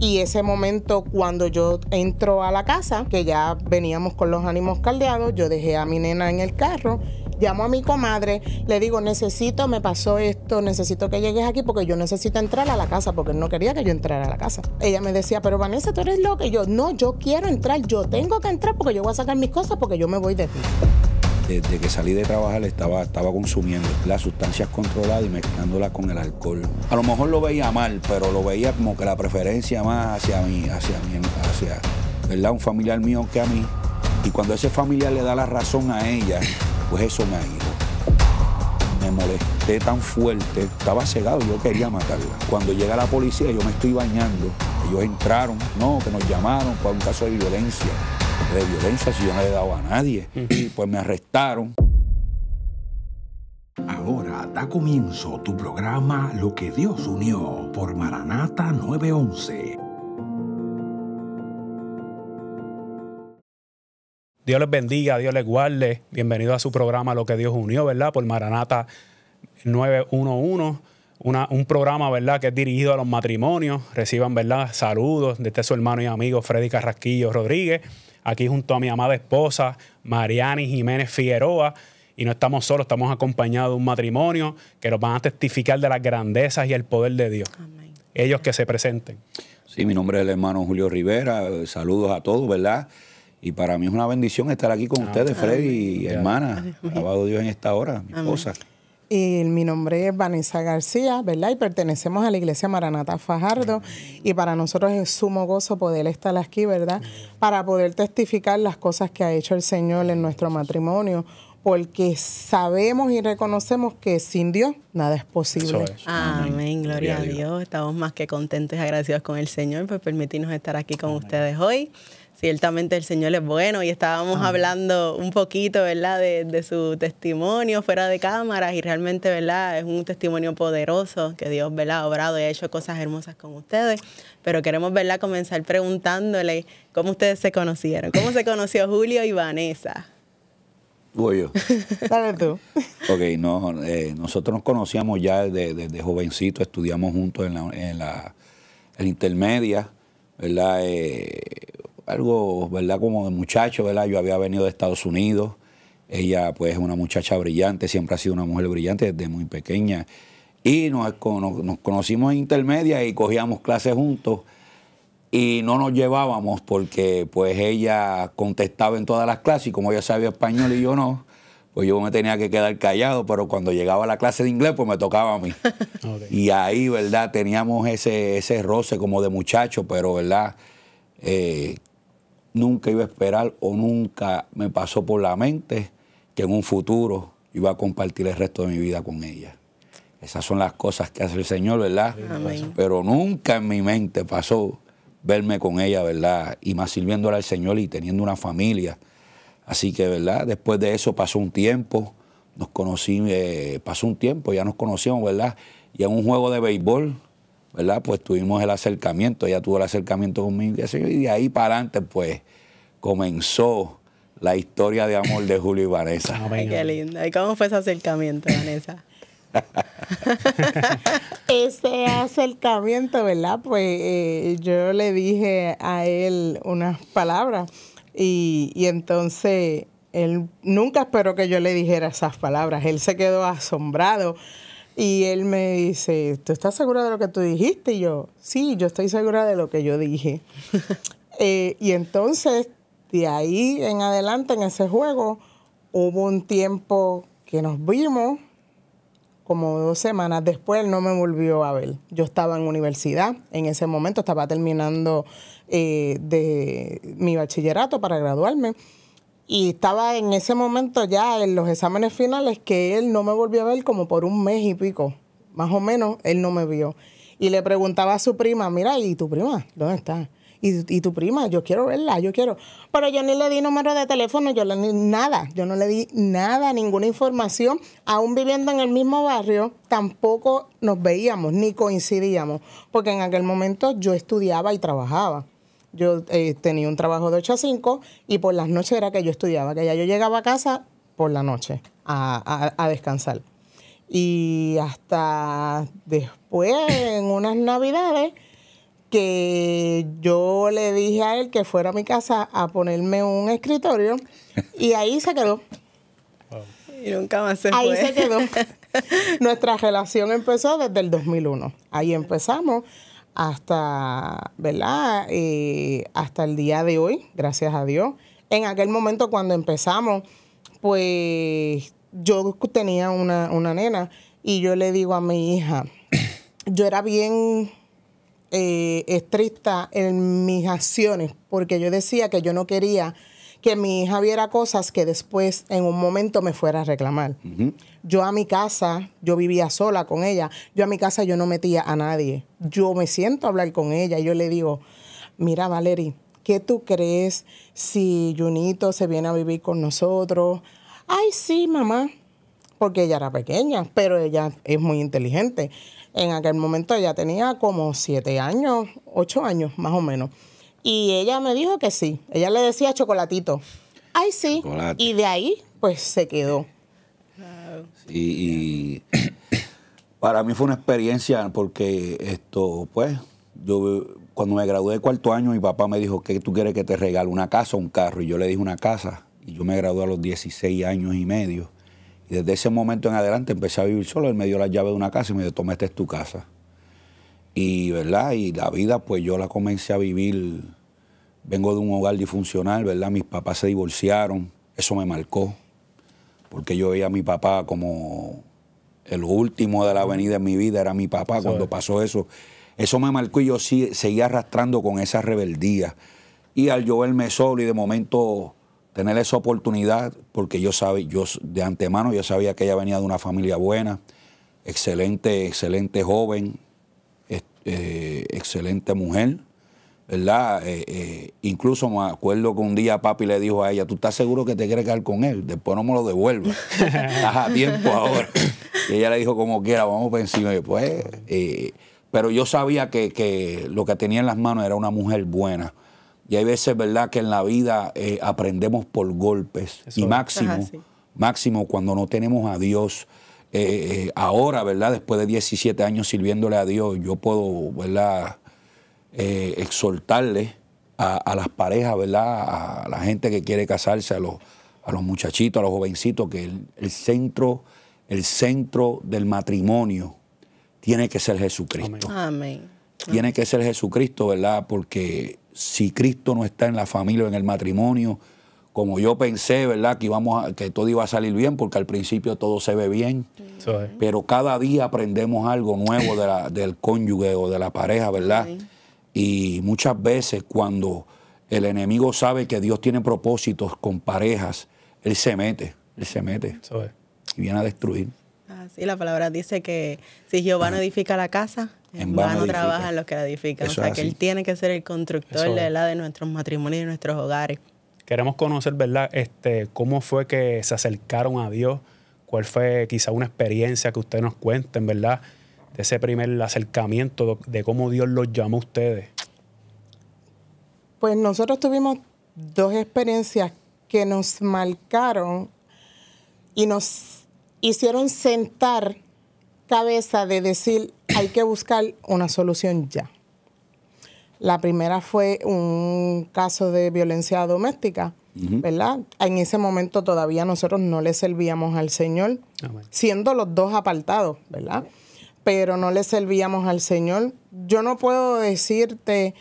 Y ese momento, cuando yo entro a la casa, que ya veníamos con los ánimos caldeados, yo dejé a mi nena en el carro, llamo a mi comadre, le digo, me pasó esto, necesito que llegues aquí porque yo necesito entrar a la casa, porque él no quería que yo entrara a la casa. Ella me decía, pero Vanessa, tú eres loca. Y yo, no, yo quiero entrar, yo tengo que entrar porque yo voy a sacar mis cosas porque yo me voy de ti. Desde que salí de trabajar estaba consumiendo las sustancias controladas y mezclándolas con el alcohol. A lo mejor lo veía mal, pero lo veía como que la preferencia más hacia ¿verdad? Un familiar mío que a mí. Y cuando ese familiar le da la razón a ella, pues eso me ha ido. Me molesté tan fuerte, estaba cegado, yo quería matarla. Cuando llega la policía, yo me estoy bañando. Ellos entraron, que nos llamaron para un caso de violencia. De violencia si yo no le he dado a nadie. Y pues me arrestaron. Ahora da comienzo tu programa Lo que Dios unió por Maranata 911. Dios les bendiga, Dios les guarde. Bienvenido a su programa Lo que Dios unió, ¿verdad? Por Maranata 911. Un programa, ¿verdad?, que es dirigido a los matrimonios. Reciban, ¿verdad?, saludos de su hermano y amigo Freddy Carrasquillo Rodríguez. Aquí junto a mi amada esposa, Mariani Jiménez Figueroa. Y no estamos solos, estamos acompañados de un matrimonio que nos van a testificar de las grandezas y el poder de Dios. Amén. Ellos que se presenten. Sí, mi nombre es el hermano Julio Rivera. Saludos a todos, ¿verdad? Y para mí es una bendición estar aquí con ustedes, Freddy y hermana. Alabado Dios en esta hora, mi esposa. Y mi nombre es Vanessa García, ¿verdad? Y pertenecemos a la Iglesia Maranata Fajardo. Y para nosotros es sumo gozo poder estar aquí, ¿verdad? Para poder testificar las cosas que ha hecho el Señor en nuestro matrimonio. Porque sabemos y reconocemos que sin Dios nada es posible. Es. Amén, gloria a Dios. Estamos más que contentos y agradecidos con el Señor por permitirnos estar aquí con ustedes hoy. Ciertamente el Señor es bueno y estábamos hablando un poquito, ¿verdad?, de su testimonio fuera de cámaras y realmente, ¿verdad?, es un testimonio poderoso que Dios, ¿verdad?, ha obrado y ha hecho cosas hermosas con ustedes. Pero queremos, ¿verdad?, comenzar preguntándole cómo ustedes se conocieron. ¿Cómo se conoció Julio y Vanessa? Voy yo. Dale tú. Ok, nosotros nos conocíamos ya desde jovencito, estudiamos juntos en la intermedia, ¿verdad? Algo, ¿verdad?, como de muchacho, ¿verdad? Yo había venido de Estados Unidos. Ella, pues, es una muchacha brillante, siempre ha sido una mujer brillante desde muy pequeña. Y nos conocimos en intermedia y cogíamos clases juntos. Y no nos llevábamos porque, pues, ella contestaba en todas las clases y como ella sabía español y yo no, pues yo me tenía que quedar callado, pero cuando llegaba a la clase de inglés, pues me tocaba a mí. Okay. Y ahí, ¿verdad?, teníamos ese roce como de muchacho, pero, ¿verdad?, nunca iba a esperar o nunca me pasó por la mente que en un futuro iba a compartir el resto de mi vida con ella. Esas son las cosas que hace el Señor, ¿verdad? Amén. Pero nunca en mi mente pasó verme con ella, ¿verdad? Y más sirviéndole al Señor y teniendo una familia. Así que, ¿verdad?, después de eso pasó un tiempo, ya nos conocíamos, ¿verdad? Y en un juego de béisbol, ¿verdad?, pues tuvimos el acercamiento, ella tuvo el acercamiento conmigo y de ahí para adelante, pues, comenzó la historia de amor de Julio y Vanessa. Ay, qué lindo. ¿Y cómo fue ese acercamiento, Vanessa? Ese acercamiento, ¿verdad? Pues yo le dije a él unas palabras y entonces él nunca esperó que yo le dijera esas palabras. Él se quedó asombrado. Y él me dice, ¿tú estás segura de lo que tú dijiste? Y yo, sí, yo estoy segura de lo que yo dije. Y entonces, de ahí en adelante, en ese juego, hubo un tiempo que nos vimos, como 2 semanas. Después él no me volvió a ver. Yo estaba en universidad. En ese momento estaba terminando de mi bachillerato para graduarme. Y estaba en ese momento ya en los exámenes finales que él no me volvió a ver como por 1 mes y pico. Más o menos, él no me vio. Y le preguntaba a su prima, mira, ¿y tu prima? ¿Dónde está? ¿Y tu prima? Yo quiero verla, yo quiero. Pero yo ni le di número de teléfono, nada. Yo no le di nada, ninguna información. Aún viviendo en el mismo barrio, tampoco nos veíamos ni coincidíamos. Porque en aquel momento yo estudiaba y trabajaba. Yo tenía un trabajo de 8 a 5 y por las noches era que yo estudiaba, que ya yo llegaba a casa por la noche a descansar. Y hasta después, en unas navidades, que yo le dije a él que fuera a mi casa a ponerme un escritorio y ahí se quedó. Y nunca más se Ahí fue. se quedó. Nuestra relación empezó desde el 2001. Ahí empezamos hasta, ¿verdad? Hasta el día de hoy, gracias a Dios. En aquel momento cuando empezamos, pues yo tenía una nena y yo le digo a mi hija, yo era bien estricta en mis acciones porque yo decía que yo no quería que mi hija viera cosas que después en un momento me fuera a reclamar. Yo a mi casa, yo vivía sola con ella, yo a mi casa yo no metía a nadie. Yo me siento a hablar con ella y yo le digo, mira Valerie, ¿qué tú crees si Junito se viene a vivir con nosotros? Ay, sí, mamá, porque ella era pequeña, pero ella es muy inteligente. En aquel momento ella tenía como 7 años, 8 años más o menos. Y ella me dijo que sí. Ella le decía chocolatito. Ay, sí. Chocolate. Y de ahí, pues, se quedó. Y para mí fue una experiencia porque pues, yo cuando me gradué de 4º año, mi papá me dijo, ¿qué tú quieres que te regale? ¿Una casa o un carro? Y yo le dije una casa. Y yo me gradué a los 16 años y medio. Y desde ese momento en adelante empecé a vivir solo. Él me dio la llave de una casa y me dijo, toma, esta es tu casa. Y, ¿verdad? Y la vida, pues yo la comencé a vivir. Vengo de un hogar disfuncional, ¿verdad? Mis papás se divorciaron. Eso me marcó. Porque yo veía a mi papá como el último de la avenida en mi vida, era mi papá. Cuando pasó eso, eso me marcó y yo seguía arrastrando con esa rebeldía. Y al yo verme solo y de momento tener esa oportunidad, porque yo de antemano yo sabía que ella venía de una familia buena, excelente joven, excelente mujer, ¿verdad? Incluso me acuerdo que un día papi le dijo a ella, ¿tú estás seguro que te quieres quedar con él? Después no me lo devuelvas. Estás a tiempo ahora. Y ella le dijo, como quiera, vamos por encima. Y pues, pero yo sabía que lo que tenía en las manos era una mujer buena. Y hay veces, ¿verdad?, que en la vida aprendemos por golpes. Eso y es. máximo cuando no tenemos a Dios. Ahora, ¿verdad?, después de 17 años sirviéndole a Dios, yo puedo, ¿verdad?, exhortarle a las parejas, ¿verdad?, a la gente que quiere casarse, a los muchachitos, a los jovencitos, que el centro del matrimonio tiene que ser Jesucristo. Amén. Tiene que ser Jesucristo, ¿verdad? Porque si Cristo no está en la familia o en el matrimonio, como yo pensé, ¿verdad?, que todo iba a salir bien, porque al principio todo se ve bien, pero cada día aprendemos algo nuevo del cónyuge o de la pareja, ¿verdad? Amén. Y muchas veces cuando el enemigo sabe que Dios tiene propósitos con parejas, él se mete y viene a destruir. Así la palabra dice que si Jehová no edifica la casa, en vano trabajan los que la edifican. Eso o sea, que Él tiene que ser el constructor de nuestros matrimonios y de nuestros hogares. Queremos conocer, ¿verdad?, cómo fue que se acercaron a Dios, cuál fue quizá una experiencia que ustedes nos cuenten, ¿verdad?, de ese primer acercamiento, de cómo Dios los llamó a ustedes. Pues nosotros tuvimos 2 experiencias que nos marcaron y nos hicieron sentar cabeza de decir, hay que buscar una solución ya. La primera fue un caso de violencia doméstica, ¿verdad? En ese momento todavía nosotros no le servíamos al Señor, siendo los 2 apartados, ¿verdad? Pero no le servíamos al Señor. Yo no puedo decirte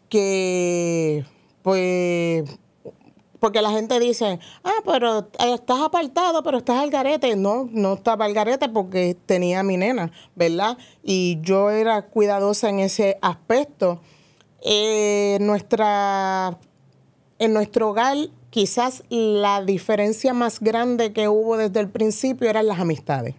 que, pues, porque la gente dice, pero estás apartado, pero estás al garete. No estaba al garete porque tenía a mi nena, ¿verdad? Y yo era cuidadosa en ese aspecto. En nuestro hogar, quizás la diferencia más grande que hubo desde el principio eran las amistades.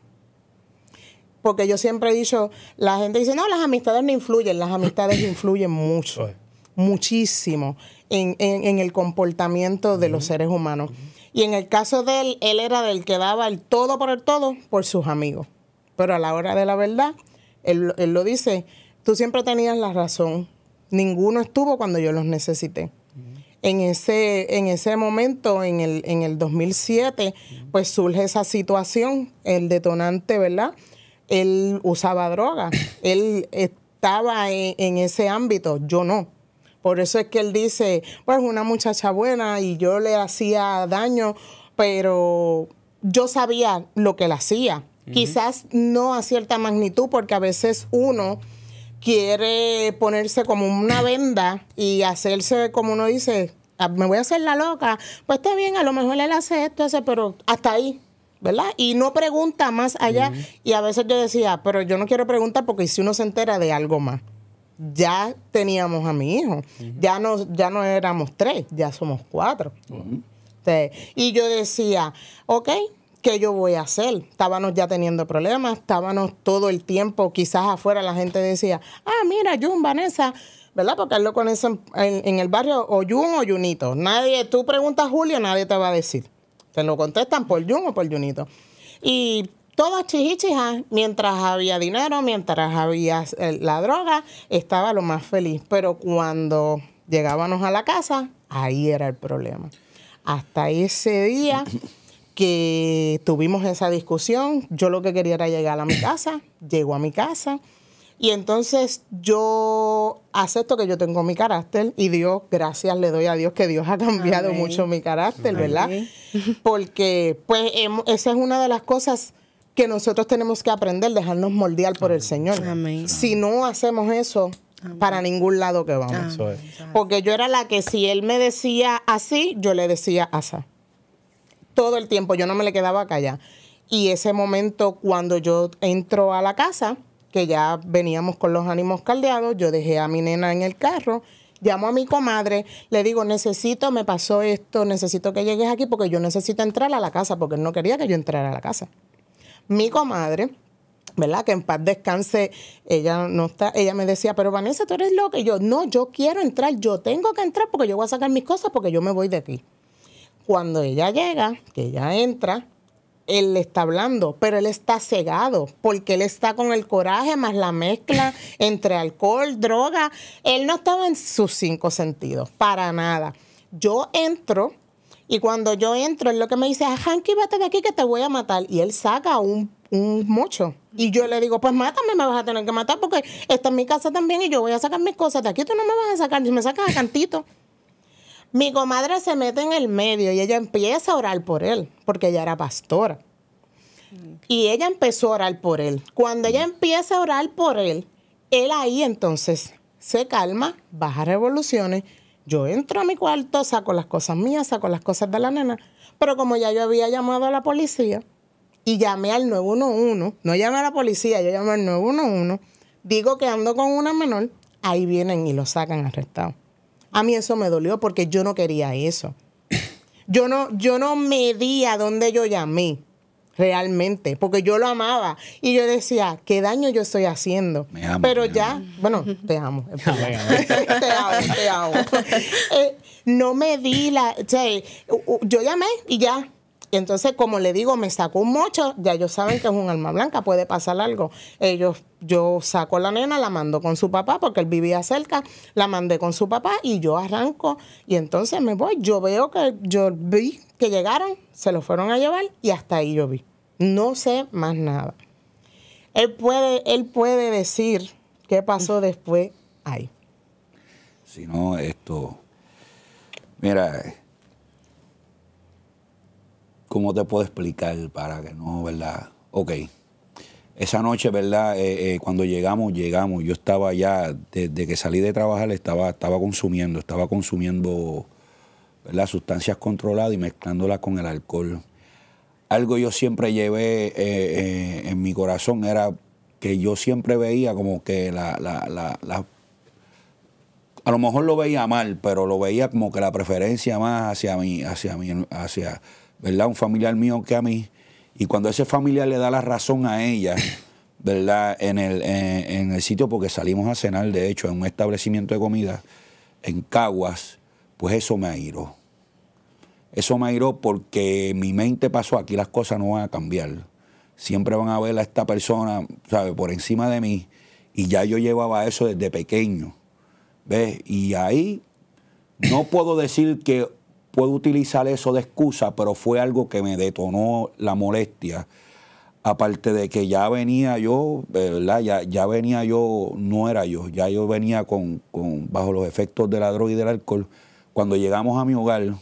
Porque yo siempre he dicho, la gente dice, no, las amistades no influyen. Las amistades influyen mucho, muchísimo en el comportamiento de los seres humanos. Y en el caso de él era del que daba el todo por sus amigos. Pero a la hora de la verdad, él lo dice, tú siempre tenías la razón. Ninguno estuvo cuando yo los necesité. En ese momento, en el 2007, pues surge esa situación, el detonante, ¿verdad? Él usaba droga, él estaba en ese ámbito, yo no. Por eso es que él dice, pues una muchacha buena y yo le hacía daño, pero yo sabía lo que él hacía. Quizás no a cierta magnitud, porque a veces uno quiere ponerse como una venda y hacerse, como uno dice, me voy a hacer la loca. Pues está bien, a lo mejor él hace esto, pero hasta ahí, ¿verdad? Y no pregunta más allá. Y a veces yo decía, pero yo no quiero preguntar porque si uno se entera de algo más. Ya teníamos a mi hijo. Ya no éramos 3, ya somos 4. Y yo decía, ok, ¿qué yo voy a hacer? Estábamos ya teniendo problemas, estábamos todo el tiempo, quizás afuera la gente decía, mira, Jun, Vanessa, ¿verdad? Porque él lo conocen en el barrio, o Jun o Junito. Tú preguntas a Julio, nadie te va a decir. Te lo contestan por Jun o por Junito. Y todas chichichijas, mientras había dinero, mientras había la droga, estaba lo más feliz. Pero cuando llegábamos a la casa, ahí era el problema. Hasta ese día que tuvimos esa discusión, yo lo que quería era llegar a mi casa, llego a mi casa, y entonces yo acepto que yo tengo mi carácter, y Dios, gracias le doy a Dios que Dios ha cambiado mucho mi carácter, ¿verdad? Porque pues esa es una de las cosas que nosotros tenemos que aprender, dejarnos moldear por el Señor. Si no hacemos eso, para ningún lado que vamos. Porque yo era la que si él me decía así, yo le decía así. Todo el tiempo, yo no me le quedaba callada. Y ese momento, cuando yo entro a la casa, que ya veníamos con los ánimos caldeados, yo dejé a mi nena en el carro, llamo a mi comadre, le digo, me pasó esto, necesito que llegues aquí porque yo necesito entrar a la casa, porque él no quería que yo entrara a la casa. Mi comadre, ¿verdad? Que en paz descanse, ella no está, ella me decía, pero Vanessa, tú eres loca. Y yo, no, yo quiero entrar, yo tengo que entrar porque yo voy a sacar mis cosas porque yo me voy de aquí. Cuando ella llega, que ella entra, él le está hablando, pero él está cegado porque él está con el coraje más la mezcla entre alcohol, droga. Él no estaba en sus 5 sentidos, para nada. Yo entro y cuando yo entro, él lo que me dice, Hanky, vete de aquí que te voy a matar. Y él saca un mocho. Y yo le digo, pues mátame, me vas a tener que matar porque está en mi casa también y yo voy a sacar mis cosas. De aquí tú no me vas a sacar, si me sacas a cantito. Mi comadre se mete en el medio y ella empieza a orar por él, porque ella era pastora. Y ella empezó a orar por él. Cuando ella empieza a orar por él ahí entonces se calma, baja revoluciones. Yo entro a mi cuarto, saco las cosas mías, saco las cosas de la nena. Pero como ya yo había llamado a la policía y llamé al 911, no llamé a la policía, yo llamé al 911, digo que ando con una menor, ahí vienen y lo sacan arrestado. A mí eso me dolió porque yo no quería eso. Yo no medí a dónde yo llamé realmente, porque yo lo amaba. Y yo decía, ¿qué daño yo estoy haciendo? Pero ya, bueno, te amo. te amo. No medí yo llamé y ya. Y entonces, como le digo, me sacó un mocho, ya ellos saben que es un alma blanca, puede pasar algo. Yo saco a la nena, la mando con su papá, porque él vivía cerca, la mandé con su papá y yo arranco. Y entonces me voy, yo vi que llegaron, se lo fueron a llevar y hasta ahí yo vi. No sé más nada. Él puede decir qué pasó después ahí. Si no, mira, ¿cómo te puedo explicar para que no, verdad? Ok, esa noche, verdad, cuando llegamos, yo estaba ya, desde que salí de trabajar, estaba consumiendo, ¿verdad? Sustancias controladas y mezclándolas con el alcohol. Algo yo siempre llevé en mi corazón era que yo siempre veía como que a lo mejor lo veía mal, pero lo veía como que la preferencia más hacia ¿verdad? Un familiar mío que a mí. Y cuando ese familiar le da la razón a ella, ¿verdad? En el sitio, porque salimos a cenar, de hecho, en un establecimiento de comida en Caguas, pues eso me airó. Eso me airó porque mi mente pasó, aquí las cosas no van a cambiar. Siempre van a ver a esta persona, ¿sabe? Por encima de mí. Y ya yo llevaba eso desde pequeño. ¿Ves? Y ahí no puedo decir que puedo utilizar eso de excusa, pero fue algo que me detonó la molestia aparte de que ya venía yo, ¿verdad? Ya venía yo, no era yo, ya yo venía bajo los efectos de la droga y del alcohol. Cuando llegamos a mi hogar,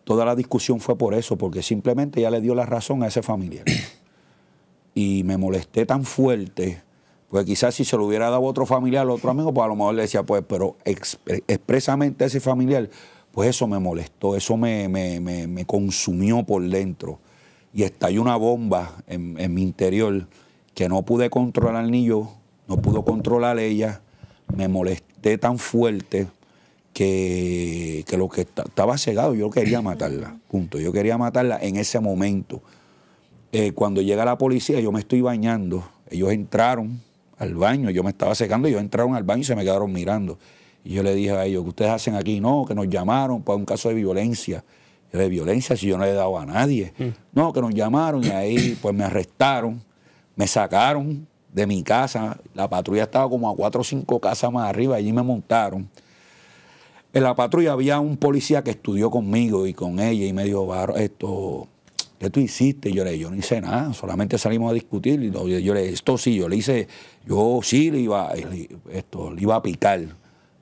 toda la discusión fue por eso, porque simplemente ella le dio la razón a ese familiar. Y me molesté tan fuerte, pues quizás si se lo hubiera dado a otro familiar, a otro amigo, pues a lo mejor le decía, pues, pero expresamente a ese familiar, pues eso me molestó, eso me consumió por dentro. Y estalló una bomba en mi interior que no pude controlar ni yo, no pudo controlar ella. Me molesté tan fuerte que lo que estaba cegado, yo quería matarla, punto. Yo quería matarla en ese momento. Cuando llega la policía, yo me estoy bañando. Ellos entraron al baño, yo me estaba secando, ellos entraron al baño y se me quedaron mirando. Y yo le dije a ellos, ¿qué ustedes hacen aquí? No, que nos llamaron para un caso de violencia. De violencia si yo no le he dado a nadie. No, que nos llamaron y ahí pues me arrestaron, me sacaron de mi casa. La patrulla estaba como a 4 o 5 casas más arriba, allí me montaron. En la patrulla había un policía que estudió conmigo y con ella y me dijo, ¿qué tú hiciste? Y yo le dije, yo no hice nada, solamente salimos a discutir. Y yo le dije, esto sí, yo sí le iba a picar,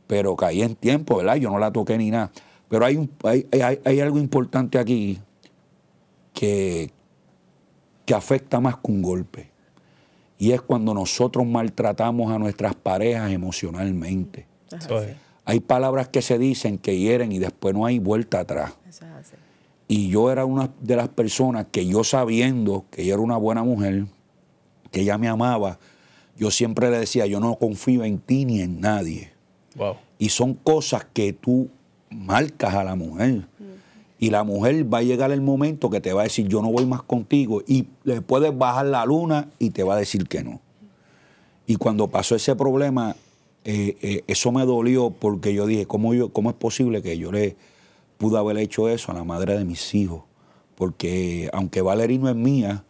pero caí en tiempo, ¿verdad? Yo no la toqué ni nada. Pero hay algo importante aquí que afecta más que un golpe. Y es cuando nosotros maltratamos a nuestras parejas emocionalmente. Hay palabras que se dicen que hieren y después no hay vuelta atrás. Y yo era una de las personas que yo sabiendo que ella era una buena mujer, que ella me amaba, yo siempre le decía, yo no confío en ti ni en nadie. Wow. Y son cosas que tú marcas a la mujer. Y la mujer va a llegar el momento que te va a decir, yo no voy más contigo. Y le puedes bajar la luna y te va a decir que no. Y cuando pasó ese problema, eso me dolió porque yo dije, ¿cómo es posible que yo le pude haber hecho eso a la madre de mis hijos? Porque aunque Valerie no es mía,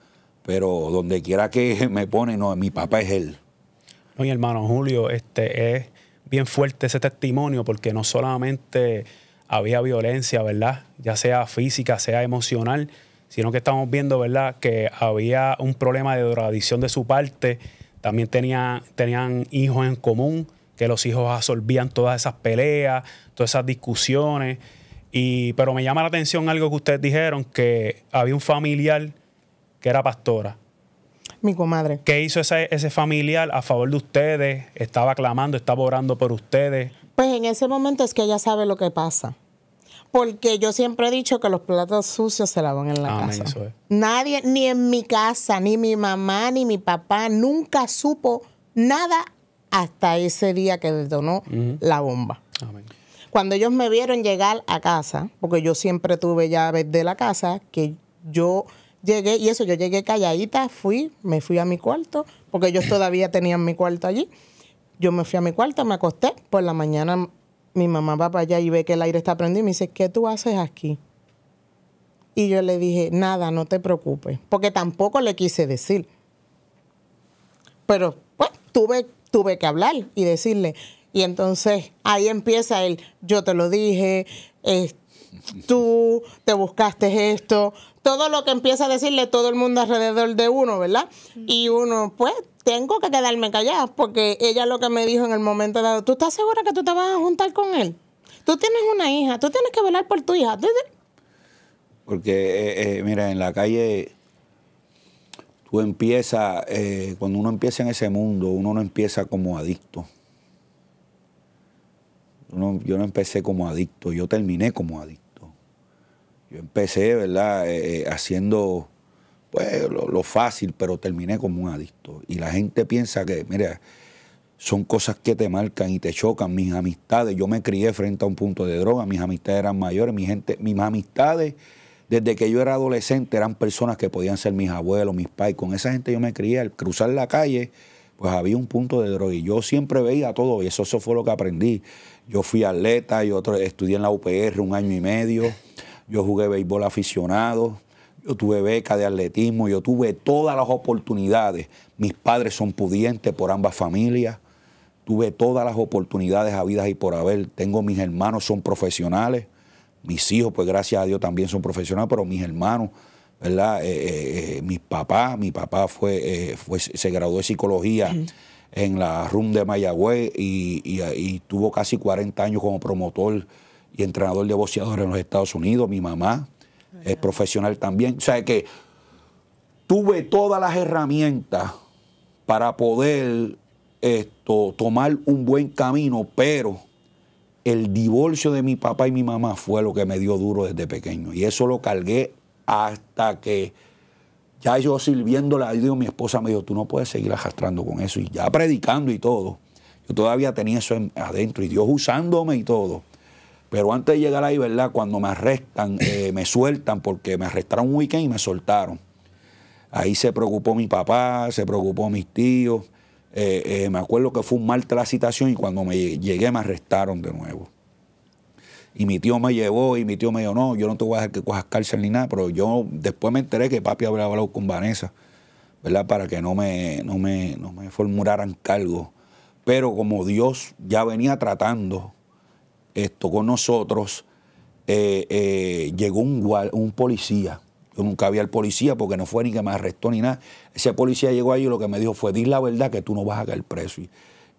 pero donde quiera que me pone, no, mi papá es él. No, y hermano Julio, es bien fuerte ese testimonio porque no solamente había violencia, ¿verdad? Ya sea física, sea emocional, sino que estamos viendo, ¿verdad?, que había un problema de drogadicción de su parte. También tenían hijos en común, que los hijos absorbían todas esas peleas, todas esas discusiones. Pero me llama la atención algo que ustedes dijeron, que había un familiar que era pastora. Mi comadre. ¿Qué hizo ese familiar a favor de ustedes? ¿Estaba clamando, estaba orando por ustedes? Pues en ese momento es que ella sabe lo que pasa. Porque yo siempre he dicho que los platos sucios se lavan en la casa. Eso es. Nadie, ni en mi casa, ni mi mamá, ni mi papá, nunca supo nada hasta ese día que detonó la bomba. Amén. Cuando ellos me vieron llegar a casa, porque yo siempre tuve llaves de la casa, que yo llegué, y eso, yo llegué calladita, me fui a mi cuarto, porque ellos todavía tenían mi cuarto allí. Yo me fui a mi cuarto, me acosté, por la mañana mi mamá va para allá y ve que el aire está prendido y me dice, ¿qué tú haces aquí? Y yo le dije, nada, no te preocupes, porque tampoco le quise decir. Pero pues tuve que hablar y decirle. Y entonces ahí empieza yo te lo dije, tú te buscaste esto, todo lo que empieza a decirle todo el mundo alrededor de uno, ¿verdad? Y uno, pues, tengo que quedarme callada, porque ella lo que me dijo en el momento dado, ¿tú estás segura que tú te vas a juntar con él? Tú tienes una hija, tú tienes que velar por tu hija. Porque, mira, en la calle tú empiezas, cuando uno empieza en ese mundo, uno no empieza como adicto. Yo no empecé como adicto, yo terminé como adicto. Yo empecé, ¿verdad?, haciendo pues lo fácil, pero terminé como un adicto. Y la gente piensa que, mira, son cosas que te marcan y te chocan. Mis amistades, yo me crié frente a un punto de droga, mis amistades eran mayores, mis amistades, desde que yo era adolescente, eran personas que podían ser mis abuelos, mis pais. Con esa gente yo me crié. Al cruzar la calle, pues había un punto de droga. Y yo siempre veía todo, y eso fue lo que aprendí. Yo fui atleta, yo estudié en la UPR 1 año y medio, yo jugué béisbol aficionado, yo tuve beca de atletismo, yo tuve todas las oportunidades. Mis padres son pudientes por ambas familias, tuve todas las oportunidades habidas y por haber. Tengo mis hermanos, son profesionales, mis hijos, pues gracias a Dios también son profesionales, pero mis hermanos ¿verdad? Mi papá se graduó de psicología en la RUM de Mayagüez y tuvo casi 40 años como promotor y entrenador de boxeadores en los Estados Unidos. Mi mamá es profesional también. O sea que tuve todas las herramientas para poder tomar un buen camino, pero el divorcio de mi papá y mi mamá fue lo que me dio duro desde pequeño. Y eso lo cargué hasta que ya yo sirviéndole a Dios, mi esposa me dijo, tú no puedes seguir arrastrando con eso. Y ya predicando y todo, yo todavía tenía eso adentro y Dios usándome y todo. Pero antes de llegar ahí, ¿verdad? Cuando me arrestan, me sueltan porque me arrestaron un weekend y me soltaron. Ahí se preocupó mi papá, se preocupó mis tíos. Me acuerdo que fue un martes la citación y cuando llegué me arrestaron de nuevo. Y mi tío me llevó y mi tío me dijo, no, yo no te voy a dejar que cojas cárcel ni nada, pero yo después me enteré que papi había hablado con Vanessa, ¿verdad? Para que no me formularan cargo. Pero como Dios ya venía tratando esto con nosotros, llegó un policía. Yo nunca vi al policía porque no fue ni que me arrestó ni nada. Ese policía llegó ahí y lo que me dijo fue, di la verdad que tú no vas a caer preso.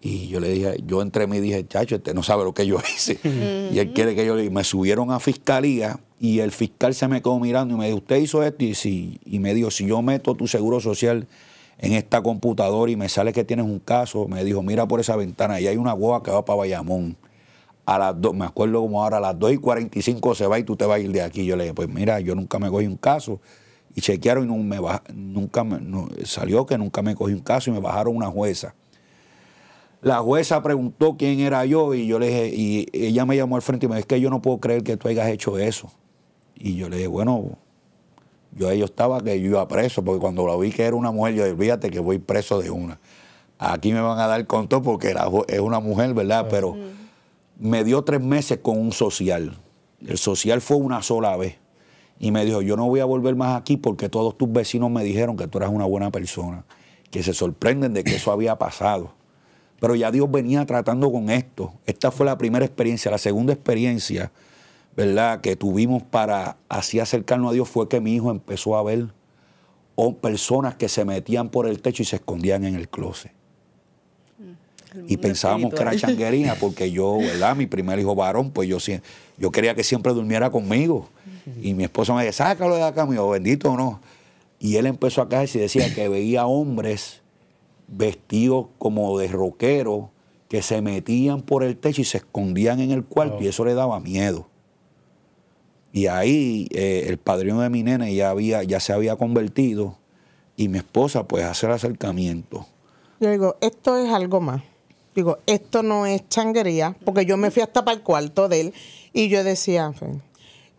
Y yo le dije, yo entré y dije, chacho, no sabe lo que yo hice. Y él quiere que yo le diga. Me subieron a fiscalía y el fiscal se me quedó mirando y me dijo, ¿usted hizo esto? Y me dijo, si yo meto tu seguro social en esta computadora y me sale que tienes un caso, me dijo, mira por esa ventana, y hay una guagua que va para Bayamón. A las 2, me acuerdo como ahora, a las 2:45 se va y tú te vas a ir de aquí. Yo le dije, pues mira, yo nunca me cogí un caso. Y chequearon y salió que nunca me cogí un caso y me bajaron una jueza. La jueza preguntó quién era yo y yo le dije, y ella me llamó al frente y me dijo, es que yo no puedo creer que tú hayas hecho eso. Y yo le dije, bueno, yo estaba que yo iba preso, porque cuando la vi que era una mujer, yo dije, fíjate que voy preso de una. Aquí me van a dar conto porque es una mujer, ¿verdad? Pero me dio 3 meses con un social. El social fue una sola vez. Y me dijo, yo no voy a volver más aquí porque todos tus vecinos me dijeron que tú eras una buena persona, que se sorprenden de que eso había pasado. Pero ya Dios venía tratando con esto. Esta fue la primera experiencia. La segunda experiencia, ¿verdad?, que tuvimos para así acercarnos a Dios fue que mi hijo empezó a ver personas que se metían por el techo y se escondían en el closet. Y pensábamos que era changuería porque yo, ¿verdad?, mi primer hijo varón, pues yo quería que siempre durmiera conmigo. Y mi esposa me decía, sácalo de acá, mío, bendito o no. Y él empezó a caerse y decía que veía hombres vestidos como de rockero que se metían por el techo y se escondían en el cuarto y eso le daba miedo. Y ahí el padrino de mi nena ya se había convertido y mi esposa pues hace el acercamiento. Yo digo, esto es algo más. Digo, esto no es changuería, porque yo me fui hasta para el cuarto de él y yo decía,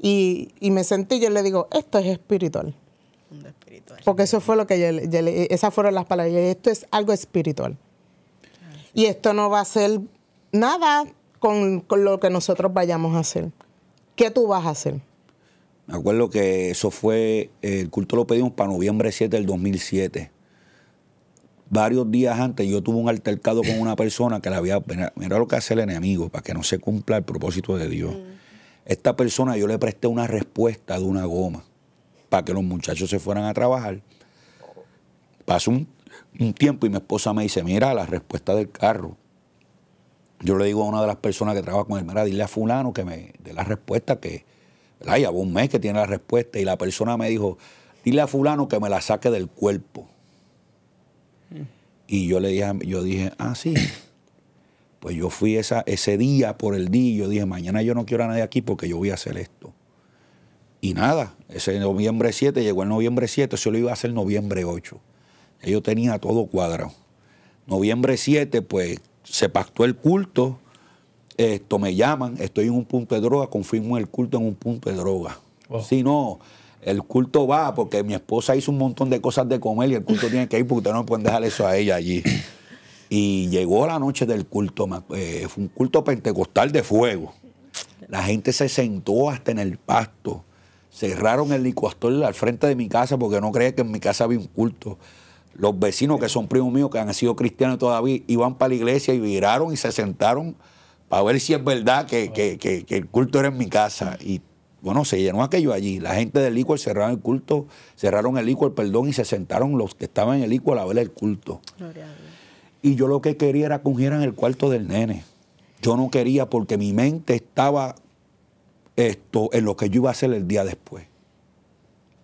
y me sentí, yo le digo, esto es espiritual. Porque eso fue lo que esas fueron las palabras. Esto es algo espiritual. Y esto no va a ser nada con lo que nosotros vayamos a hacer. ¿Qué tú vas a hacer? Me acuerdo que eso fue, el culto lo pedimos para noviembre 7 del 2007. Varios días antes yo tuve un altercado con una persona que mira lo que hace el enemigo para que no se cumpla el propósito de Dios. Esta persona yo le presté una respuesta de una goma para que los muchachos se fueran a trabajar. Pasó un tiempo y mi esposa me dice, mira la respuesta del carro. Yo le digo a una de las personas que trabaja con él, mira, dile a fulano que me dé la respuesta, que ¿verdad? Lleva un mes que tiene la respuesta y la persona me dijo, dile a fulano que me la saque del cuerpo. Y yo dije, sí. Pues yo fui ese día por el día y yo dije, mañana yo no quiero a nadie aquí porque yo voy a hacer esto. Y nada, ese noviembre 7, llegó el noviembre 7, eso lo iba a hacer noviembre 8. Yo tenía todo cuadrado. Noviembre 7, pues se pactó el culto, me llaman, estoy en un punto de droga, confirmo el culto en un punto de droga. Si no, el culto va porque mi esposa hizo un montón de cosas de comer y el culto tiene que ir porque ustedes no pueden dejar eso a ella allí. Y llegó la noche del culto, fue un culto pentecostal de fuego. La gente se sentó hasta en el pasto. Cerraron el licuador al frente de mi casa porque no creía que en mi casa había un culto. Los vecinos que son primos míos, que han sido cristianos todavía, iban para la iglesia y viraron y se sentaron para ver si es verdad que el culto era en mi casa. Y Bueno, se llenó aquello allí. La gente del licor cerraron el culto, cerraron el licor, perdón, y se sentaron los que estaban en el licor a ver el culto. Gloria a Dios. Y yo lo que quería era que ungieran el cuarto del nene. Yo no quería porque mi mente estaba en lo que yo iba a hacer el día después.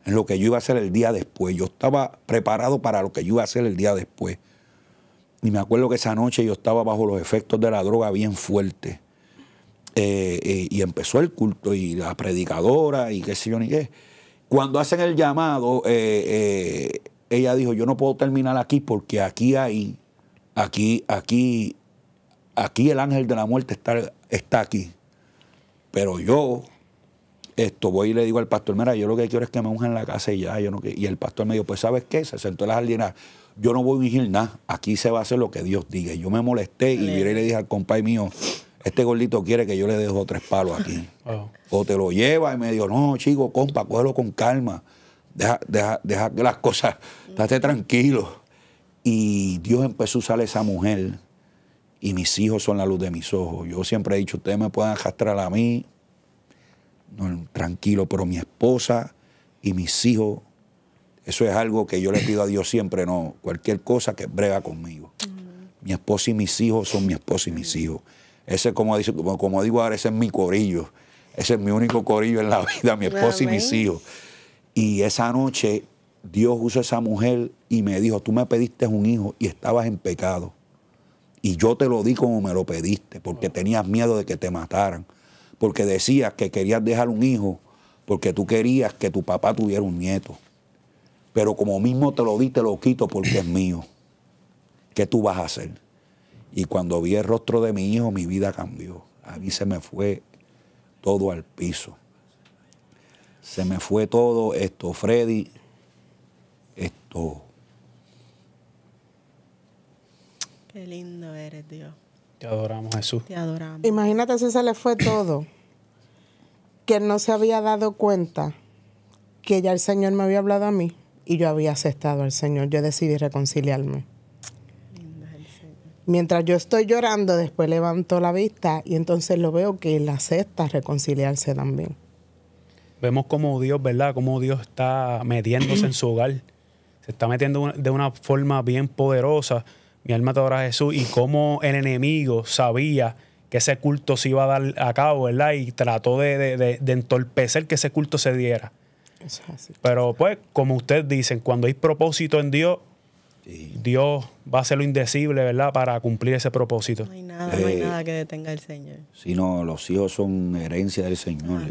En lo que yo iba a hacer el día después. Yo estaba preparado para lo que yo iba a hacer el día después. Y me acuerdo que esa noche yo estaba bajo los efectos de la droga bien fuerte. Y empezó el culto y la predicadora y qué sé yo ni qué. Cuando hacen el llamado, ella dijo, yo no puedo terminar aquí porque aquí el ángel de la muerte está aquí. Pero yo voy y le digo al pastor, mira, yo lo que quiero es que me unjan en la casa y ya. Y el pastor me dijo, pues ¿sabes qué? Se sentó en la jardina. Yo no voy a ungir nada. Aquí se va a hacer lo que Dios diga. Y yo me molesté y miré y le dije al compadre mío, este gordito quiere que yo le dé 2 o 3 palos aquí. O te lo lleva. Y me dijo, no, chico, compa, cógelo con calma. Deja que las cosas, estate tranquilo. Y Dios empezó a usar a esa mujer. Y mis hijos son la luz de mis ojos. Yo siempre he dicho, ustedes me pueden arrastrar a mí, no, tranquilo, pero mi esposa y mis hijos, eso es algo que yo le pido a Dios siempre, no, cualquier cosa que brega conmigo. Mi esposa y mis hijos son mi esposa y mis hijos. Ese, como digo ahora, ese es mi corillo. Ese es mi único corillo en la vida, mi esposa y mis hijos. Y esa noche Dios usó a esa mujer y me dijo, tú me pediste un hijo y estabas en pecado. Y yo te lo di como me lo pediste, porque tenías miedo de que te mataran. Porque decías que querías dejar un hijo, porque tú querías que tu papá tuviera un nieto. Pero como mismo te lo di, te lo quito porque es mío. ¿Qué tú vas a hacer? Y cuando vi el rostro de mi hijo, mi vida cambió. A mí se me fue todo al piso. Se me fue todo Freddy, Qué lindo eres, Dios. Te adoramos, Jesús. Te adoramos. Imagínate si se le fue todo, que él no se había dado cuenta que ya el Señor me había hablado a mí y yo había aceptado al Señor. Yo decidí reconciliarme. Lindo es el Señor. Mientras yo estoy llorando, después levanto la vista y entonces lo veo que él acepta reconciliarse también. Vemos como Dios, ¿verdad? Como Dios está metiéndose en su hogar. Se está metiendo de una forma bien poderosa. Mi alma te adora a Jesús. Y cómo el enemigo sabía que ese culto se iba a dar a cabo, ¿verdad? Y trató de entorpecer que ese culto se diera. Eso es así. Pero pues, como ustedes dicen, cuando hay propósito en Dios, Sí. Dios va a hacer lo indecible, ¿verdad? Para cumplir ese propósito. No hay nada que detenga al Señor. Si no, los hijos son herencia del Señor.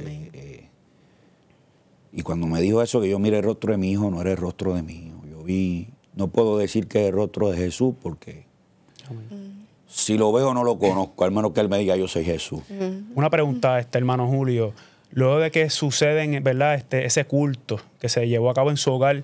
Y cuando me dijo eso, que yo mire el rostro de mi hijo, no era el rostro de mi hijo. Yo vi, no puedo decir que es el rostro de Jesús, porque si lo veo no lo conozco, al menos que él me diga yo soy Jesús. Una pregunta, hermano Julio. Luego de que suceden, ¿verdad? Ese culto que se llevó a cabo en su hogar,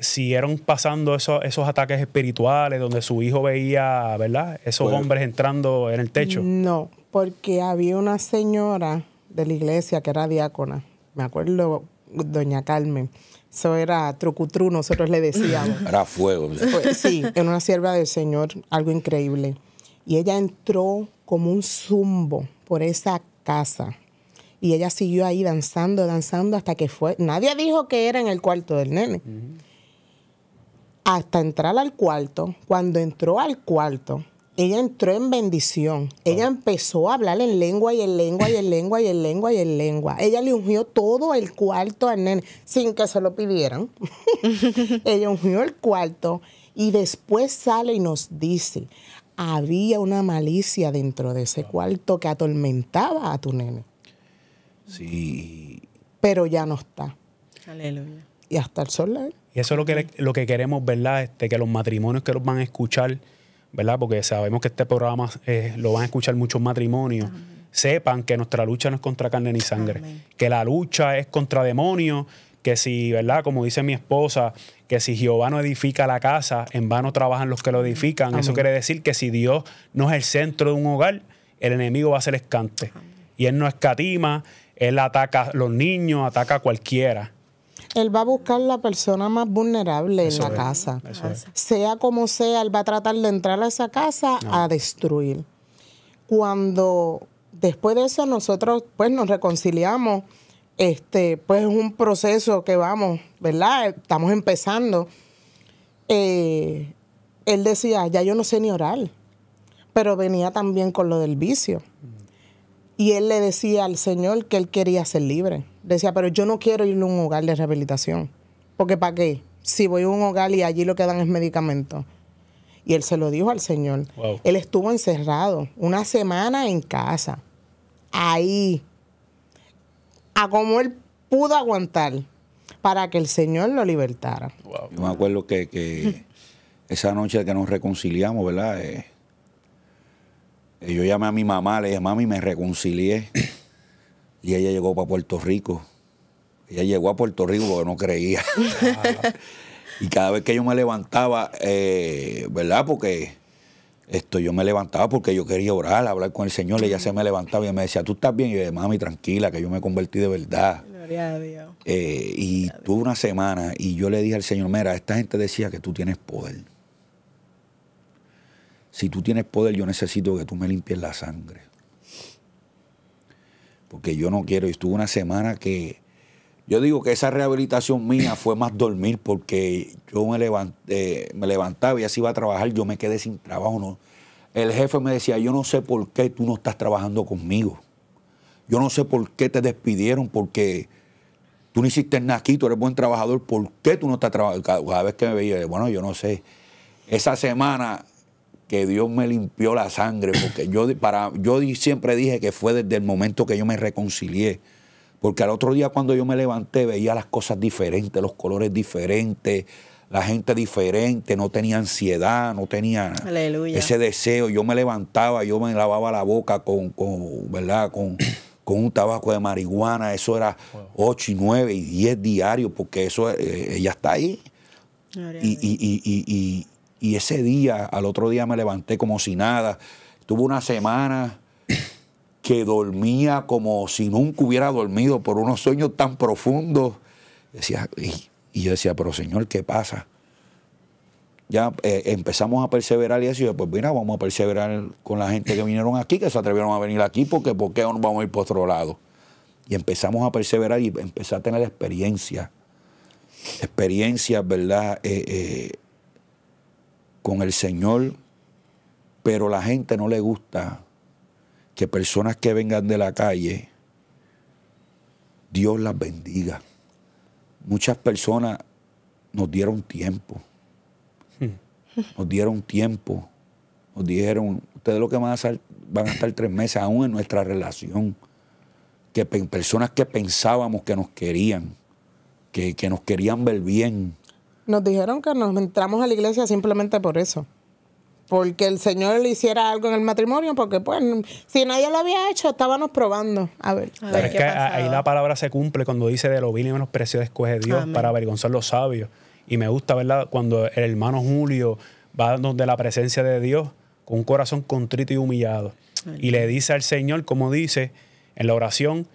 siguieron pasando esos ataques espirituales donde su hijo veía, ¿verdad? Esos hombres entrando en el techo. No, porque había una señora de la iglesia que era diácona. Me acuerdo, doña Carmen. Eso era trucutru, nosotros le decíamos. Era fuego. Pues, sí, era una sierva del Señor, algo increíble. Y ella entró como un zumbo por esa casa. Y ella siguió ahí danzando hasta que fue. Nadie dijo que era en el cuarto del nene. Hasta entrar al cuarto. Cuando entró al cuarto, ella entró en bendición. Ella empezó a hablar en lengua y en lengua y en lengua y en lengua y en lengua. Ella le ungió todo el cuarto al nene sin que se lo pidieran. Ella ungió el cuarto y después sale y nos dice, había una malicia dentro de ese cuarto que atormentaba a tu nene. Sí. Pero ya no está. Aleluya. Y hasta el sol de él. Y eso es lo que queremos, ¿verdad? Que los matrimonios que los van a escuchar, ¿verdad? Porque sabemos que este programa lo van a escuchar muchos matrimonios. Sepan que nuestra lucha no es contra carne ni sangre. Amén. Que la lucha es contra demonios. Que si, ¿verdad? Como dice mi esposa, que si Jehová no edifica la casa, en vano trabajan los que lo edifican. Amén. Eso quiere decir que si Dios no es el centro de un hogar, el enemigo va a ser escante. Y él no escatima, él ataca a los niños, ataca a cualquiera. Él va a buscar la persona más vulnerable en la casa. Eso es. Sea como sea, él va a tratar de entrar a esa casa a destruir. Cuando después de eso nosotros pues nos reconciliamos, pues es un proceso que vamos, ¿verdad? Estamos empezando. Él decía, ya yo no sé ni orar, pero venía también con lo del vicio. Y él le decía al Señor que él quería ser libre. Decía, pero yo no quiero ir a un hogar de rehabilitación, porque ¿para qué? Si voy a un hogar y allí lo que dan es medicamentos. Y él se lo dijo al Señor. Wow. Él estuvo encerrado 1 semana en casa, ahí, a como él pudo aguantar para que el Señor lo libertara. Wow. Yo me acuerdo que esa noche que nos reconciliamos, ¿verdad? Yo llamé a mi mamá, le dije, mami, me reconcilié. Y ella llegó para Puerto Rico. Ella llegó a Puerto Rico porque no creía. Y cada vez que yo me levantaba, ¿verdad? Porque yo me levantaba porque yo quería orar, hablar con el Señor. Ella se me levantaba y me decía, ¿tú estás bien? Y yo dije, mami, tranquila, que yo me convertí de verdad. Gloria a Dios. Y tuve una semana y yo le dije al Señor, mira, esta gente decía que tú tienes poder. Si tú tienes poder, yo necesito que tú me limpies la sangre. Porque yo no quiero. Y estuve una semana que... Yo digo que esa rehabilitación mía fue más dormir porque yo me levantaba y así iba a trabajar, yo me quedé sin trabajo. ¿No? El jefe me decía, yo no sé por qué tú no estás trabajando conmigo. Yo no sé por qué te despidieron, porque tú no hiciste nada aquí, tú eres buen trabajador, ¿por qué tú no estás trabajando? Cada vez que me veía, bueno, yo no sé. Esa semana que Dios me limpió la sangre, porque yo siempre dije que fue desde el momento que yo me reconcilié. Porque al otro día cuando yo me levanté veía las cosas diferentes, los colores diferentes, la gente diferente, no tenía ansiedad, no tenía Aleluya. ese deseo. Yo me levantaba, yo me lavaba la boca ¿verdad? Con un tabaco de marihuana, eso era 8 y 9 y 10 diarios, porque eso ella está ahí. Y ese día, al otro día me levanté como si nada. Tuve una semana que dormía como si nunca hubiera dormido por unos sueños tan profundos. Y yo decía, pero Señor, ¿qué pasa? Ya empezamos a perseverar y eso, y pues mira, vamos a perseverar con la gente que vinieron aquí, que se atrevieron a venir aquí, porque ¿por qué no nos vamos a ir por otro lado? Y empezamos a perseverar y empecé a tener experiencias, ¿verdad? Con el Señor, pero la gente no le gusta que personas que vengan de la calle, Dios las bendiga. Muchas personas nos dieron tiempo. Nos dieron tiempo. Nos dijeron, ustedes lo que van a estar 3 meses aún en nuestra relación. Que personas que pensábamos que nos querían, que nos querían ver bien. Nos dijeron que nos entramos a la iglesia simplemente por eso. Porque el Señor le hiciera algo en el matrimonio, porque pues si nadie lo había hecho, estábamos probando. A ver es que ahí la palabra se cumple cuando dice de lo vil y menospreciado escoge Dios. Amén. Para avergonzar los sabios. Y me gusta, ¿verdad?, cuando el hermano Julio va donde la presencia de Dios con un corazón contrito y humillado. Amén. Y le dice al Señor, como dice en la oración,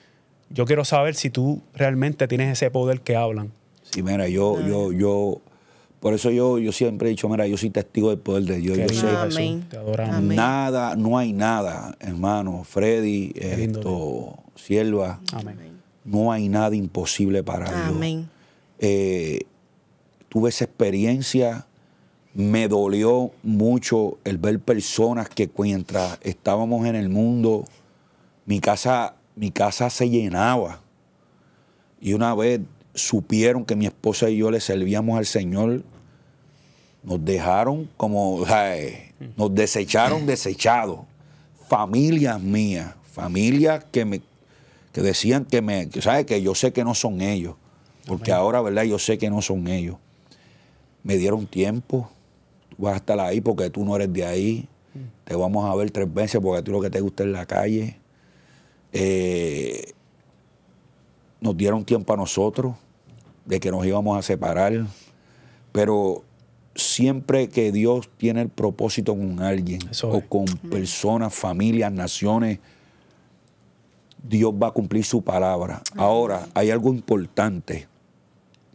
yo quiero saber si tú realmente tienes ese poder que hablan. Sí, mira, por eso yo siempre he dicho, mira, yo soy testigo del poder de Dios. Yo sé, Amén. Te adoramos. Nada, no hay nada, hermano, Freddy, Sierva, amén. No hay nada imposible para Dios. Amén. Tuve esa experiencia, me dolió mucho el ver personas que mientras estábamos en el mundo, mi casa se llenaba. Y una vez supieron que mi esposa y yo le servíamos al Señor, nos dejaron como, nos desecharon desechados. Familias mías, familias que decían que yo sé que no son ellos, porque amén. Ahora, ¿verdad? Yo sé que no son ellos. Me dieron tiempo, tú vas a estar ahí porque tú no eres de ahí, te vamos a ver 3 veces porque a ti lo que te gusta es la calle. Nos dieron tiempo a nosotros de que nos íbamos a separar, pero siempre que Dios tiene el propósito con alguien o con personas, familias, naciones, Dios va a cumplir su palabra. Ahora, hay algo importante,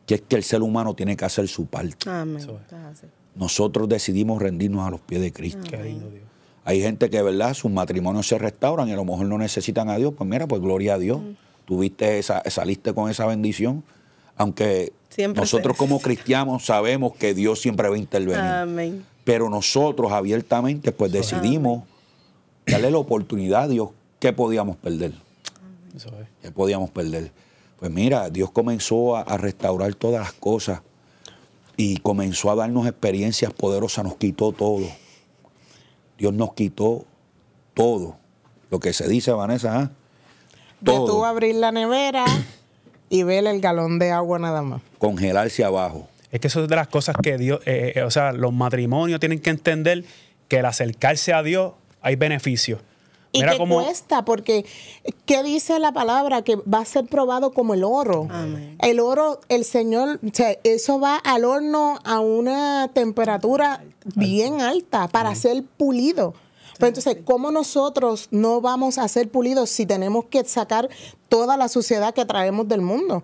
que es que el ser humano tiene que hacer su parte. Amén. Nosotros decidimos rendirnos a los pies de Cristo. Qué lindo, Dios. Hay gente que, ¿verdad?, sus matrimonios se restauran y a lo mejor no necesitan a Dios. Pues mira, pues gloria a Dios. saliste con esa bendición, aunque Siempre nosotros como cristianos sabemos que Dios siempre va a intervenir. Amén. Pero nosotros abiertamente pues decidimos darle la oportunidad a Dios. ¿Qué podíamos perder? Eso es. ¿Qué podíamos perder? Pues mira, Dios comenzó a restaurar todas las cosas y comenzó a darnos experiencias poderosas, nos quitó todo. Dios nos quitó todo. Lo que se dice, Vanessa, ¿ah? De tú Todo. abrir la nevera y ver el galón de agua nada más. Congelarse abajo. Es que eso es de las cosas que Dios, o sea, los matrimonios tienen que entender que al acercarse a Dios hay beneficios. Y Mira que cómo cuesta, porque ¿qué dice la palabra? Que va a ser probado como el oro. Amén. El oro, el Señor, o sea, eso va al horno a una temperatura bien alta para ser pulido. Pero entonces, ¿cómo nosotros no vamos a ser pulidos si tenemos que sacar toda la suciedad que traemos del mundo?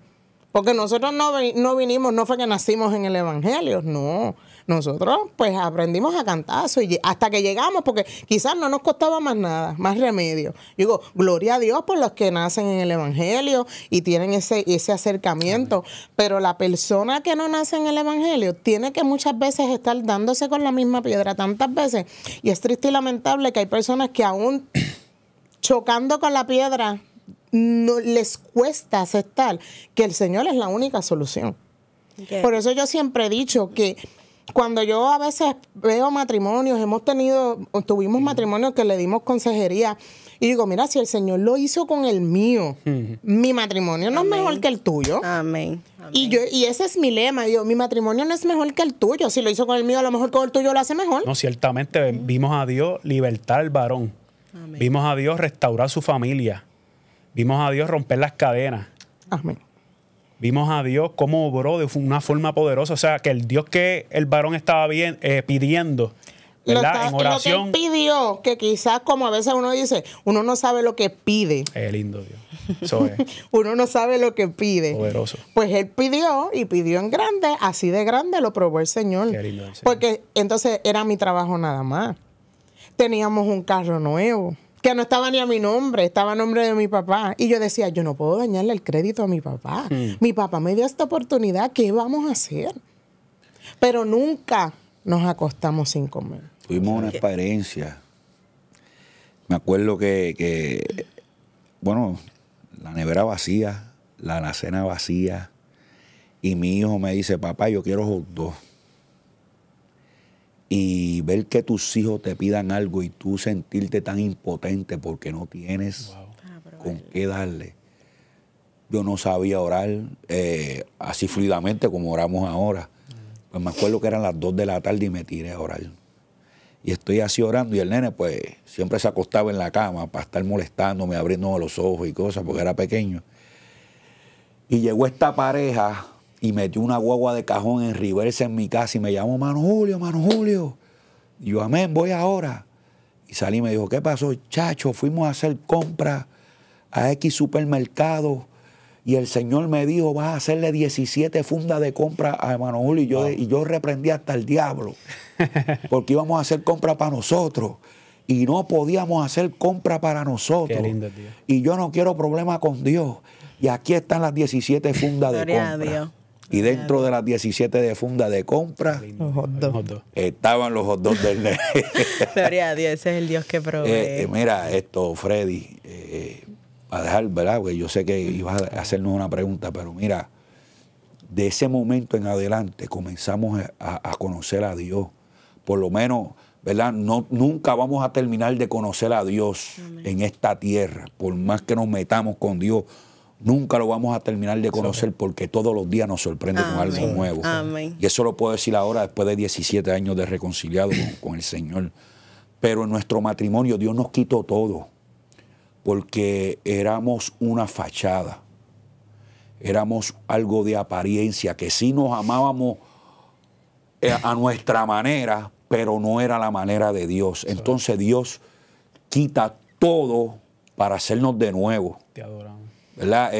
Porque nosotros no vinimos, no fue que nacimos en el Evangelio, no. Nosotros pues aprendimos a cantazo y hasta que llegamos, porque quizás no nos costaba más nada, más remedio. Digo, gloria a Dios por los que nacen en el Evangelio y tienen ese acercamiento. Pero la persona que no nace en el Evangelio tiene que muchas veces estar dándose con la misma piedra tantas veces. Y es triste y lamentable que hay personas que aún chocando con la piedra no les cuesta aceptar que el Señor es la única solución. Okay. Por eso yo siempre he dicho que cuando yo a veces veo matrimonios, tuvimos matrimonios que le dimos consejería y digo, mira, si el Señor lo hizo con el mío, mi matrimonio no es mejor que el tuyo. Amén. Y ese es mi lema, mi matrimonio no es mejor que el tuyo. Si lo hizo con el mío, a lo mejor con el tuyo lo hace mejor. no, ciertamente vimos a Dios libertar al varón. Amén. Vimos a Dios restaurar su familia. Vimos a Dios romper las cadenas. Amén. Vimos a Dios cómo obró de una forma poderosa. O sea, que el Dios que el varón estaba pidiendo, ¿verdad? En oración. Lo que él pidió, que quizás como a veces uno dice, uno no sabe lo que pide. Lindo Dios. Eso es Uno no sabe lo que pide. poderoso. Pues él pidió y pidió en grande, así de grande lo probó el Señor. Qué lindo el Señor. Porque entonces era mi trabajo nada más. Teníamos un carro nuevo, que no estaba ni a mi nombre, estaba a nombre de mi papá. Y yo decía, yo no puedo dañarle el crédito a mi papá. Mi papá me dio esta oportunidad, ¿qué vamos a hacer? Pero nunca nos acostamos sin comer. Tuvimos una experiencia. Me acuerdo que bueno, la nevera vacía, la alacena vacía, y mi hijo me dice, papá, yo quiero hot dog. Y ver que tus hijos te pidan algo y tú sentirte tan impotente porque no tienes con qué darle. Yo no sabía orar así fluidamente como oramos ahora. Pues me acuerdo que eran las 2 de la tarde y me tiré a orar. Y estoy así orando y el nene pues siempre se acostaba en la cama para estar molestándome, abriéndome los ojos y cosas porque era pequeño. Y llegó esta pareja y metió una guagua de cajón en reversa en mi casa y me llamó, Mano Julio. Y yo, amén, voy ahora. Y salí y me dijo, ¿qué pasó? Chacho, fuimos a hacer compras a X supermercado y el Señor me dijo, vas a hacerle 17 fundas de compra a hermano Julio. Y yo reprendí hasta el diablo porque íbamos a hacer compra para nosotros y no podíamos hacer compra para nosotros. Qué lindo, Dios. Y yo no quiero problema con Dios. Y aquí están las 17 fundas de Gloria a compra. Dios. Y dentro de las 17 de fundas de compra Los hot dogs. Hot dog. estaban los hot dogs del nene. Gloria a Dios, ese es el Dios que provee. Mira, Freddy, para dejar, ¿verdad? Porque yo sé que ibas a hacernos una pregunta, pero mira, de ese momento en adelante comenzamos a conocer a Dios. Por lo menos, ¿verdad? Nunca vamos a terminar de conocer a Dios en esta tierra. Por más que nos metamos con Dios, nunca lo vamos a terminar de conocer porque todos los días nos sorprende con algo nuevo. Amén. Y eso lo puedo decir ahora después de 17 años de reconciliado con el Señor. Pero en nuestro matrimonio Dios nos quitó todo porque éramos una fachada. Éramos algo de apariencia, que sí nos amábamos a nuestra manera, pero no era la manera de Dios. Entonces Dios quita todo para hacernos de nuevo. Te adoramos. ¿Verdad?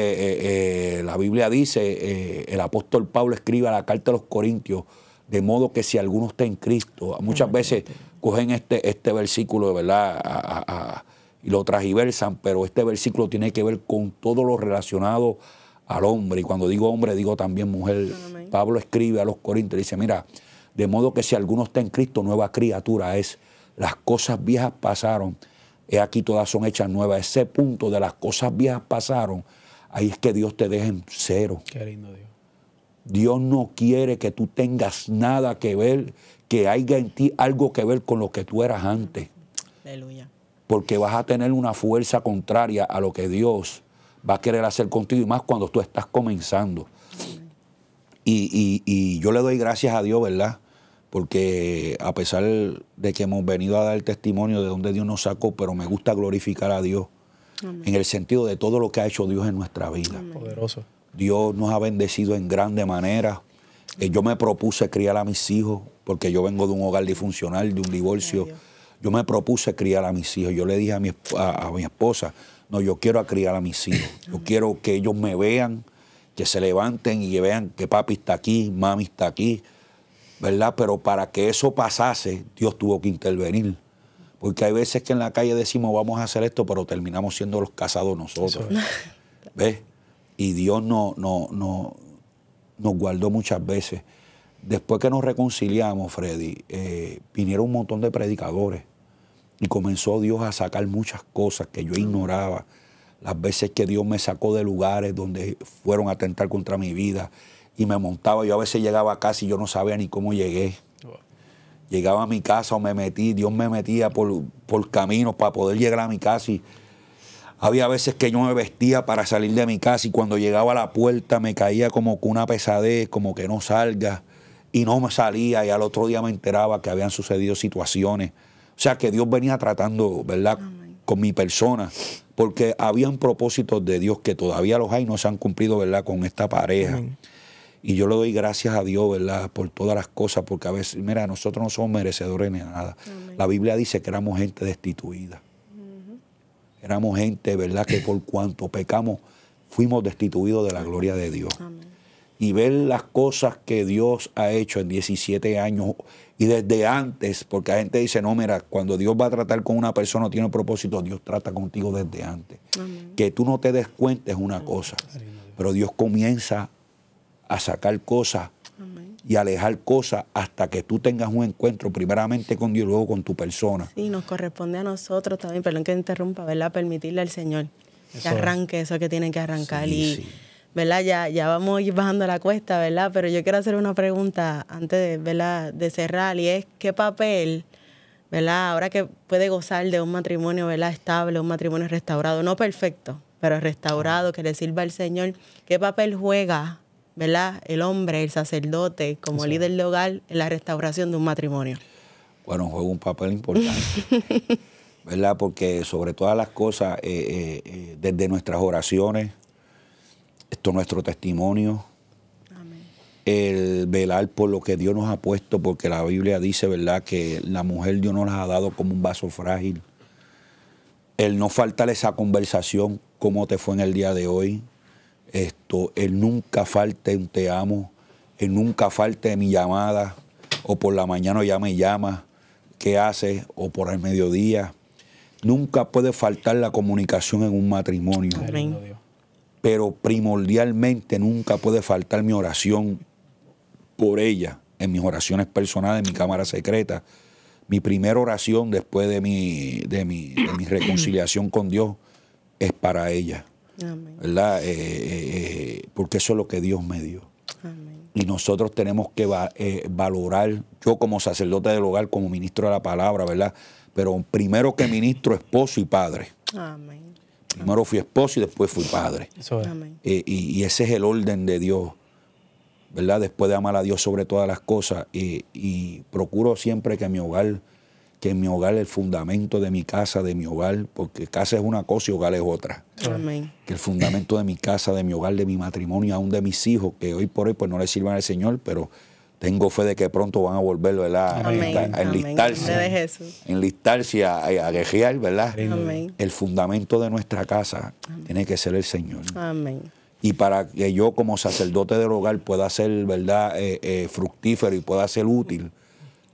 La Biblia dice, el apóstol Pablo escribe la carta a los Corintios, de modo que si alguno está en Cristo, muchas veces cogen este versículo, ¿verdad? y lo transversan, pero este versículo tiene que ver con todo lo relacionado al hombre. Y cuando digo hombre, digo también mujer. Amén. Pablo escribe a los Corintios, dice, mira, de modo que si alguno está en Cristo, nueva criatura es. Las cosas viejas pasaron, he aquí todas son hechas nuevas. Ese punto de las cosas viejas pasaron, ahí es que Dios te deja en cero. Qué lindo Dios. Dios no quiere que tú tengas nada que ver, que haya en ti algo que ver con lo que tú eras antes. Aleluya. Porque vas a tener una fuerza contraria a lo que Dios va a querer hacer contigo, y más cuando tú estás comenzando. Y yo le doy gracias a Dios, ¿verdad? Porque a pesar de que hemos venido a dar testimonio de donde Dios nos sacó, pero me gusta glorificar a Dios. Amén. En el sentido de todo lo que ha hecho Dios en nuestra vida. Amén. Poderoso. Dios nos ha bendecido en grande manera. Yo me propuse criar a mis hijos, porque yo vengo de un hogar disfuncional, de un divorcio. Yo me propuse criar a mis hijos. Yo le dije a mi esposa, no, yo quiero criar a mis hijos. Yo quiero que ellos me vean, que se levanten y que vean que papi está aquí, mami está aquí, ¿verdad? Pero para que eso pasase, Dios tuvo que intervenir. Porque hay veces que en la calle decimos vamos a hacer esto, pero terminamos siendo los casados nosotros. ¿Ves? Y Dios nos guardó muchas veces. Después que nos reconciliamos, Freddy, vinieron un montón de predicadores y comenzó Dios a sacar muchas cosas que yo ignoraba. Las veces que Dios me sacó de lugares donde fueron a atentar contra mi vida y me montaba. Yo a veces llegaba a casa y yo no sabía ni cómo llegué. Llegaba a mi casa o me metí, Dios me metía por caminos para poder llegar a mi casa. Y había veces que yo me vestía para salir de mi casa y cuando llegaba a la puerta me caía como con una pesadez, como que no salga. Y no me salía y al otro día me enteraba que habían sucedido situaciones. O sea, que Dios venía tratando, ¿verdad?, con mi persona, porque habían propósitos de Dios que todavía los hay, no se han cumplido, ¿verdad?, con esta pareja. Y yo le doy gracias a Dios, ¿verdad?, por todas las cosas, porque a veces, mira, nosotros no somos merecedores ni nada. La Biblia dice que éramos gente destituida. Éramos gente, ¿verdad?, que por cuanto pecamos, fuimos destituidos de la gloria de Dios. Y ver las cosas que Dios ha hecho en 17 años y desde antes, porque la gente dice, no, mira, cuando Dios va a tratar con una persona, tiene un propósito, Dios trata contigo desde antes. Que tú no te des cuenta es una cosa, pero Dios comienza a sacar cosas y alejar cosas hasta que tú tengas un encuentro primeramente con Dios y luego con tu persona. Sí, nos corresponde a nosotros también, perdón que interrumpa, ¿verdad?, permitirle al Señor que arranque eso que tiene que arrancar. Sí. ¿Verdad? Ya vamos a ir bajando la cuesta, ¿verdad? Pero yo quiero hacer una pregunta antes de, ¿verdad?, de cerrar, y es ¿qué papel, ¿verdad?, ahora que puede gozar de un matrimonio, ¿verdad?, estable, un matrimonio restaurado, no perfecto, pero restaurado, que le sirva al Señor, ¿qué papel juega, ¿verdad?, el hombre, el sacerdote, como líder de hogar en la restauración de un matrimonio? Bueno, juega un papel importante, ¿verdad? Porque sobre todas las cosas, desde nuestras oraciones, esto es nuestro testimonio. Amén. El velar por lo que Dios nos ha puesto, porque la Biblia dice, ¿verdad?, que la mujer Dios nos la ha dado como un vaso frágil. El no faltar esa conversación, cómo te fue en el día de hoy. El nunca falte un te amo, el nunca falte mi llamada, o por la mañana ya me llama, ¿qué haces? O por el mediodía. Nunca puede faltar la comunicación en un matrimonio. Amén. Pero primordialmente nunca puede faltar mi oración por ella, en mis oraciones personales, en mi cámara secreta. Mi primera oración después de mi reconciliación con Dios es para ella. Amén. ¿Verdad? Porque eso es lo que Dios me dio. Amén. Y nosotros tenemos que valorar, yo como sacerdote del hogar, como ministro de la palabra, ¿verdad? Pero primero que ministro, esposo y padre. Amén. Primero fui esposo y después fui padre. Eso es. Y ese es el orden de Dios, ¿verdad? Después de amar a Dios sobre todas las cosas. Y procuro siempre que en mi hogar, el fundamento de mi casa, de mi hogar, porque casa es una cosa y hogar es otra. Amén. Que el fundamento de mi casa, de mi hogar, de mi matrimonio, aún de mis hijos, que hoy por hoy pues no le sirvan al Señor, pero tengo fe de que pronto van a volver, ¿verdad?, a enlistarse, a guerrear, ¿verdad? Amén. El fundamento de nuestra casa tiene que ser el Señor. Amén. Y para que yo como sacerdote del hogar pueda ser, ¿verdad?, fructífero y pueda ser útil,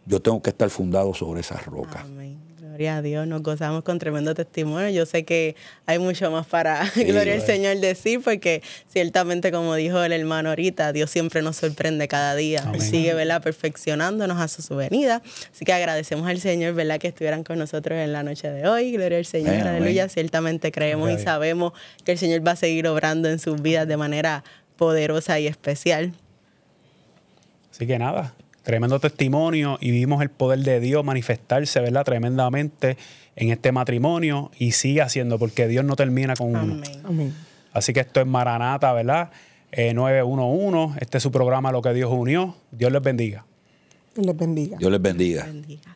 yo tengo que estar fundado sobre esas rocas. Amén. Gloria a Dios, nos gozamos con tremendo testimonio. Yo sé que hay mucho más para, gloria al Señor, decir, porque ciertamente, como dijo el hermano ahorita, Dios siempre nos sorprende cada día. Amén. Sigue, ¿verdad?, perfeccionándonos hasta su venida. Así que agradecemos al Señor, ¿verdad?, que estuvieran con nosotros en la noche de hoy. Gloria al Señor, Amén. aleluya. Ciertamente creemos Gloria a y Dios. sabemos que el Señor va a seguir obrando en sus vidas de manera poderosa y especial. Así que nada, tremendo testimonio y vimos el poder de Dios manifestarse, ¿verdad?, tremendamente en este matrimonio y sigue haciendo, porque Dios no termina con uno. Amén. Amén. Así que esto es Maranata, ¿verdad? 911. Este es su programa Lo que Dios unió. Dios les bendiga. Les bendiga. Dios les bendiga. Bendiga.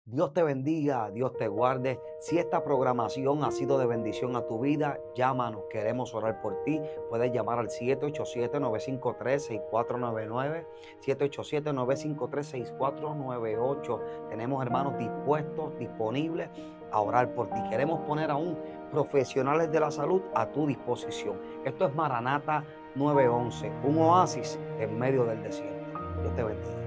Dios te bendiga, Dios te guarde. Si esta programación ha sido de bendición a tu vida, llámanos, queremos orar por ti. Puedes llamar al 787-953-6499, 787-953-6498. Tenemos hermanos dispuestos, disponibles a orar por ti. Queremos poner aún profesionales de la salud a tu disposición. Esto es Maranata 911, un oasis en medio del desierto. Dios te bendiga.